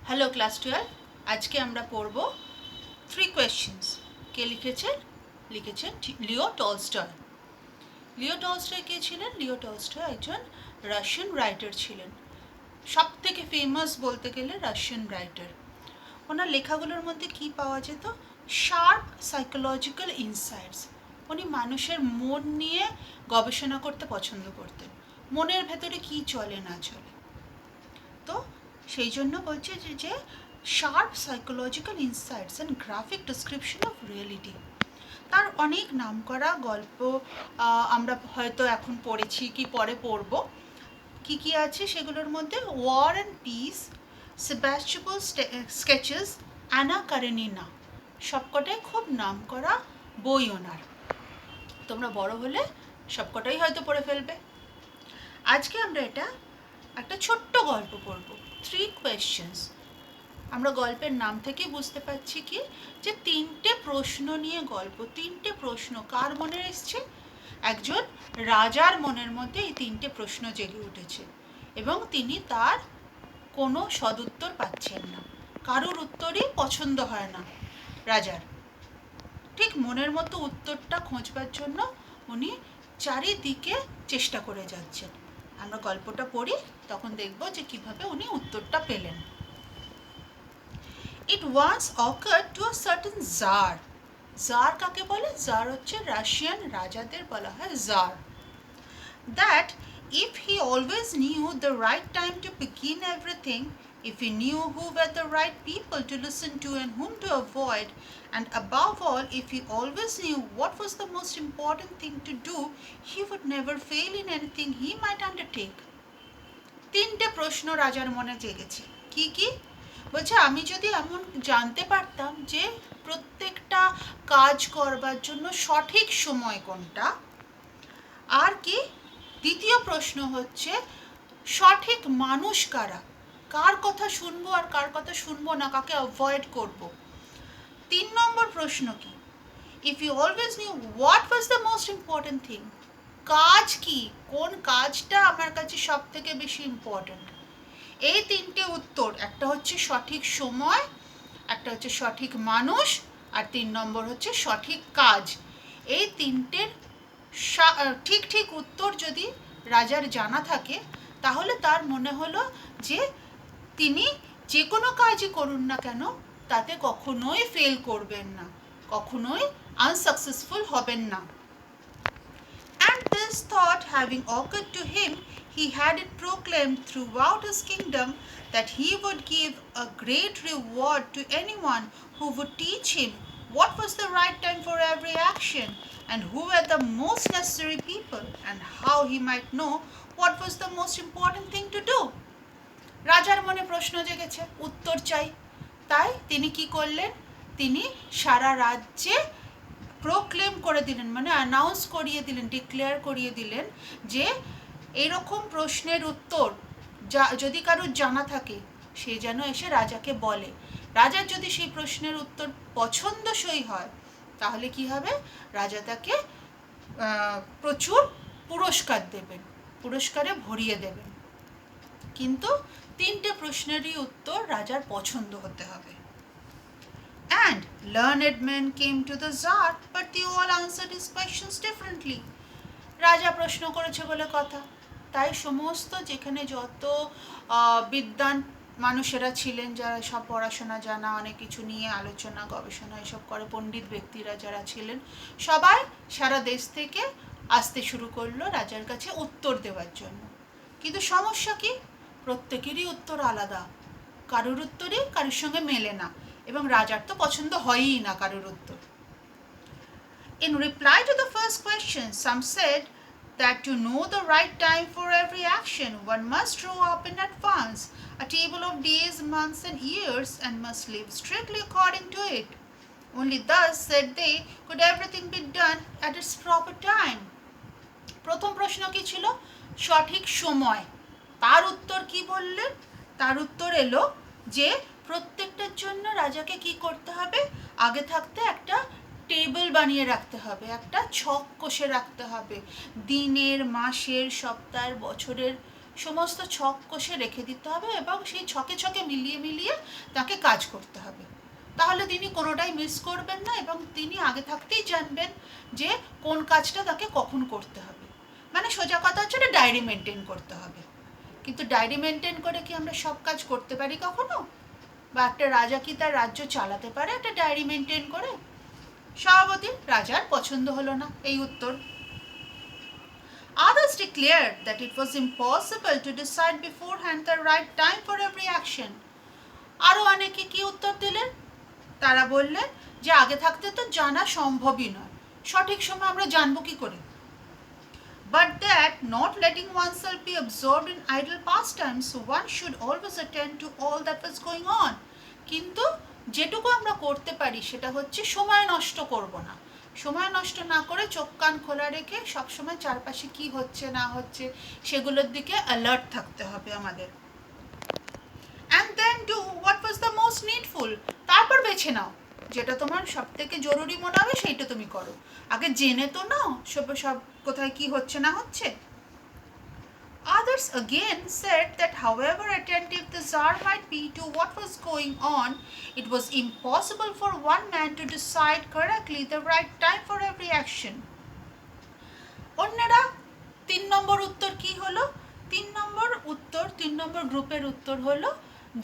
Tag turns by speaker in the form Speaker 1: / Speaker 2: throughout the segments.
Speaker 1: Hello class 12, আজকে আমরা পড়ব 3 কোয়েশ্চেন্স। কে লিখেছেন লিও টলস্টয়। লিও টলস্টয় কে ছিলেন? লিও টলস্টয় একজন রাশিয়ান রাইটার ছিলেন, সব থেকে ফেমাস বলতে গেলে রাশিয়ান রাইটার। ওনার লেখাগুলোর মধ্যে কি পাওয়া যেত? Sharp psychological insights. উনি মানুষের মন নিয়ে গবেষণা করতে পছন্দ করতেন, মনের ভেতরে কি চলে না চলে। তো সেই জন্য বলছে যে sharp psychological insights and graphic description of reality. তার অনেক নামকরা গল্প আমরা হয়তো এখন পড়েছি কি পরে পড়ব। কি কি আছে সেগুলোর মধ্যে? War and peace, Sevastopol sketches, Anna Karenina, সবকটাই খুব নামকরা বই ওনার। তোমরা বড় হলে সবকটাই হয়তো পড়ে ফেলবে। আজকে আমরা একটা ছোট্ট গল্প পড়ব, 3 কোয়েশ্চেন্স। আমরা গল্পের নাম থেকে বুঝতে পারছি কি যে 3টে প্রশ্ন নিয়ে গল্প। 3টে প্রশ্ন কার মনে এসছে? একজন রাজার মনের মধ্যে এই 3টে প্রশ্ন জেগে উঠেছে এবং তিনি তার কোনো সদুত্তর পাচ্ছেন না। কারোর উত্তরই পছন্দ হয় না রাজার। ঠিক মনের মতো উত্তরটা খোঁজবার জন্য উনি চারিদিকে চেষ্টা করে যাচ্ছেন। আমরা গল্পটা পড়ি, তখন দেখব যে কিভাবে উনি উত্তরটা পেলেন। It once occurred to a certain Tsar. Tsar কাকে বলে? Tsar হচ্ছে রাশিয়ান রাজাদের বলা হয় Tsar. That if he always knew the right time to begin everything, if he knew who were the right people to listen to and whom to avoid, and above all, if he always knew what was the most important thing to do, he would never fail in anything he might undertake. 3টে প্রশ্ন রাজার মনে জেগেছে। কি কি? বলছে আমি যদি এমন জানতে পারতাম যে প্রত্যেকটা কাজ করবার জন্য সঠিক সময় কোনটা, আর কি দ্বিতীয় প্রশ্ন হচ্ছে সঠিক মানুষ কারা, কার কথা শুনবো আর কার কথা শুনবো না, কাকে অ্যাভয়েড করব। 3 নম্বর প্রশ্ন কি? If you always knew what was the most important thing, কাজ কি, কোন কাজটা আমার কাছে সব থেকে বেশি ইম্পর্টেন্ট। এই 3টে উত্তর, একটা হচ্ছে সঠিক সময়, একটা হচ্ছে সঠিক মানুষ, আর 3 নম্বর হচ্ছে সঠিক কাজ। এই 3টের ঠিক ঠিক উত্তর যদি রাজার জানা থাকে, তাহলে তার মনে হলো যে তিনি যে কোনো কাজই করুন না কেন তাতে কখনোই ফেল করবেন না, কখনোই আনসাকসেসফুল হবেন না। And this thought having occurred to him, he had it proclaimed throughout his kingdom that he would give a great reward to anyone who would teach him what was the right time for every action, and who were the most necessary people, and how he might know what was the most important thing to do. রাজার মনে প্রশ্ন জেগেছে, উত্তর চাই। তাই তিনি কি করলেন? তিনি সারা রাজ্যে প্রোক্লেম করে দিলেন, মানে অ্যানাউন্স করিয়ে দিলেন, ডিক্লেয়ার করিয়ে দিলেন যে এরকম প্রশ্নের উত্তর যদি কারোর জানা থাকে সে যেন এসে রাজাকে বলে। রাজার যদি সেই প্রশ্নের উত্তর পছন্দসই হয় তাহলে কি হবে? রাজা তাকে প্রচুর পুরস্কার দেবেন, পুরস্কারে ভরিয়ে দেবেন। কিন্তু 3টে প্রশ্নেরই উত্তর রাজার পছন্দ হতে হবে। And learned men came to the Tsar, but they all answered his questions differently. রাজা প্রশ্ন করেছে বলে কথা, তাই সমস্ত যেখানে যত বিদ্বান মানুষেরা ছিলেন, যারা সব পড়াশোনা জানা, অনেক কিছু নিয়ে আলোচনা গবেষণা এসব করে পণ্ডিত ব্যক্তিরা যারা ছিলেন, সবাই সারা দেশ থেকে আসতে শুরু করলো রাজার কাছে উত্তর দেওয়ার জন্য। কিন্তু সমস্যা কি? প্রত্যেকেরই উত্তর আলাদা, কারোর উত্তরই কারোর সঙ্গে মেলে না, এবং রাজার তো পছন্দ হয়ই না কারোর উত্তর। In reply to the first question, some said that to know the right time for every action, one must draw up in advance a table of days, months, and years, and must live strictly according to it. Only thus, said they, could everything be done at its proper time. প্রথম প্রশ্ন কি ছিল? সঠিক সময়। তার উত্তর কি বললেন? তার উত্তর এলো যে প্রত্যেকটার জন্য রাজাকে কি করতে হবে? আগে থাকতে একটা টেবিল বানিয়ে রাখতে হবে, একটা ছক কষে রাখতে হবে, দিনের, মাসের, সপ্তাহের, বছরের সমস্ত ছক কষে রেখে দিতে হবে এবং সেই ছকে ছকে মিলিয়ে মিলিয়ে তাকে কাজ করতে হবে। তাহলে তিনি কোনোটাই মিস করবেন না এবং তিনি আগে থাকতেই জানবেন যে কোন কাজটা তাকে কখন করতে হবে। মানে সোজা কথা হচ্ছে একটা ডায়েরি মেনটেন করতে হবে। কিন্তু ডায়েরি মেনটেন করে কি আমরা সব কাজ করতে পারি কখনো? বা একটা রাজা কি তার রাজ্য চালাতে পারে একটা ডায়েরি মেনটেন করে? স্বভাবতই রাজার পছন্দ হলো না এই উত্তর। Others declared that it was impossible to decide beforehand the right time for every action. আরও অনেকে কি উত্তর দিলেন? তারা বললেন যে আগে থাকতে তো জানা সম্ভবই নয়, সঠিক সময় আমরা জানবো কি করে? But that not letting oneself be absorbed in idle pastimes, one should always attend to all that was going on. কিন্তু যেটুকু আমরা করতে পারি সেটা হচ্ছে সময় নষ্ট করব না। সময় নষ্ট না করে চোখ কান খোলা রেখে সবসময় চারপাশে কি হচ্ছে না হচ্ছে সেগুলোর দিকে অ্যালার্ট থাকতে হবে আমাদের। And then do what was the most needful. তারপর বেছে নাও যেটা তোমার সব থেকে জরুরি মনে হবে সেইটা তুমি করো। আগে জেনে তো নাও সব কোথায় কি হচ্ছে না হচ্ছে। Others again said that however attentive the Tsar might be to what was going on, it was impossible for one man to decide correctly the right time for every action. অন্যরা 3 নম্বর উত্তর কি হলো? 3 নম্বর গ্রুপের উত্তর হলো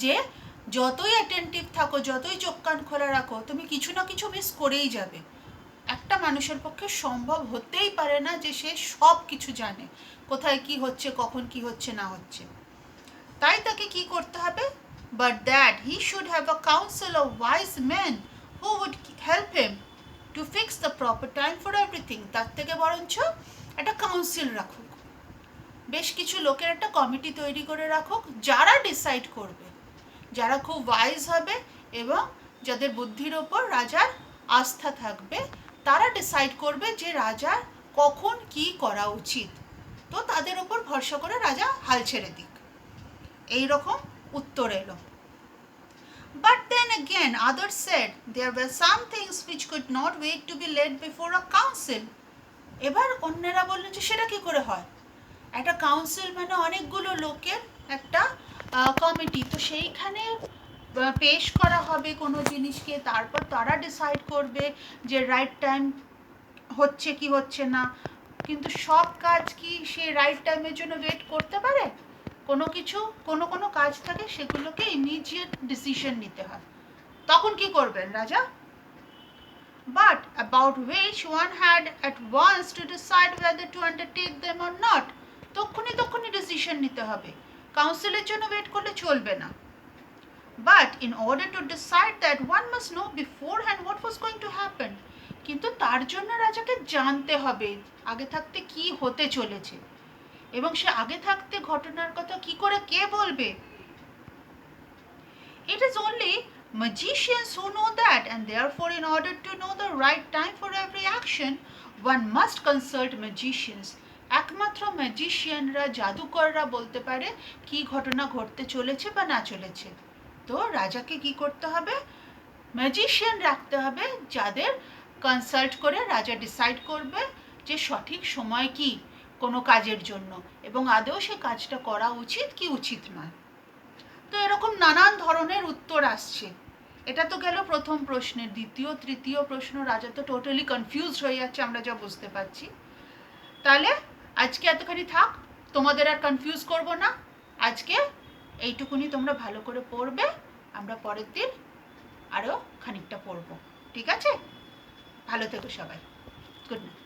Speaker 1: যে যতই অ্যাটেন্টিভ থাকো, যতই চোখ কান খোলা রাখো, তুমি কিছু না কিছু মিস করেই যাবে। একটা মানুষের পক্ষে সম্ভব হতেই পারে না যে সে সব কিছু জানে, কোথায় কি হচ্ছে, কখন কি হচ্ছে না হচ্ছে। তাই তাকে কি করতে হবে? But that he should have a council of wise men who would help him to fix the proper time for everything. তার থেকে বরঞ্চ একটা কাউন্সিল রাখুক, বেশ কিছু লোকের একটা কমিটি তৈরি করে রাখুক, যারা ডিসাইড করবে, যারা খুব ওয়াইজ হবে এবং যাদের বুদ্ধির ওপর রাজার আস্থা থাকবে, তারা ডিসাইড করবে যে রাজার কখন কি করা উচিত। তো তাদের ওপর ভরসা করে রাজা হাল ছেড়ে দিক, এই রকম উত্তর এলো। But then again others said there were some things which could not wait to be laid before a council. এবার অন্যরা বললেন যে সেটা কি করে হয়? একটা কাউন্সিল মানে অনেকগুলো লোকের একটা কমিটি, তো সেইখানে পেশ করা হবে কোনো জিনিসকে, তারপর তারা ডিসাইড করবে যে রাইট টাইম হচ্ছে কি হচ্ছে না। কিন্তু সব কাজ কি সে রাইট টাইমের জন্য ওয়েট করতে পারে? কোনো কাজ থাকে সেগুলোকে ইমিডিয়েট ডিসিশন নিতে হয়। তখন কি করবেন রাজা? But about which one had at once to decide whether to undertake them or not. তখনই ডিসিশন নিতে হবে, কাউন্সিলের জন্য ওয়েট করলে চলবে না। But in order to decide that one must know beforehand what was going to happen. কিন্তু তার জন্য রাজাকে জানতে হবে আগে থাকতে কি হতে চলেছে, এবং সে আগে থাকতে ঘটনার কথা কি করে কে বলবে? It is only magicians who know that, and therefore in order to know the right time for every action one must consult magicians. একমাত্র ম্যাজিশিয়ানরা, জাদুকররা বলতে পারে কি ঘটনা ঘটতে চলেছে বা না চলেছে। তো রাজাকে কি করতে হবে? ম্যাজিশিয়ান রাখতে হবে যাদের কনসাল্ট করে রাজা ডিসাইড করবে যে সঠিক সময় কি কোনো কাজের জন্য, এবং আদৌ সে কাজটা করা উচিত কি উচিত নয়। তো এরকম নানান ধরনের উত্তর আসছে। এটা তো গেল প্রথম প্রশ্নের। দ্বিতীয় তৃতীয় প্রশ্ন রাজা তো টোটালি কনফিউজড হয়ে যাচ্ছে, আমরা যা বুঝতে পারছি। তাহলে আজকে এতখানি থাক, তোমাদের আর কনফিউজ করব না। আজকে এইটুকুনি তোমরা ভালো করে পড়বে, আমরা পরের দিন আরও খানিকটা পড়ব। ঠিক আছে? ভালো থেকো সবাই। Good night.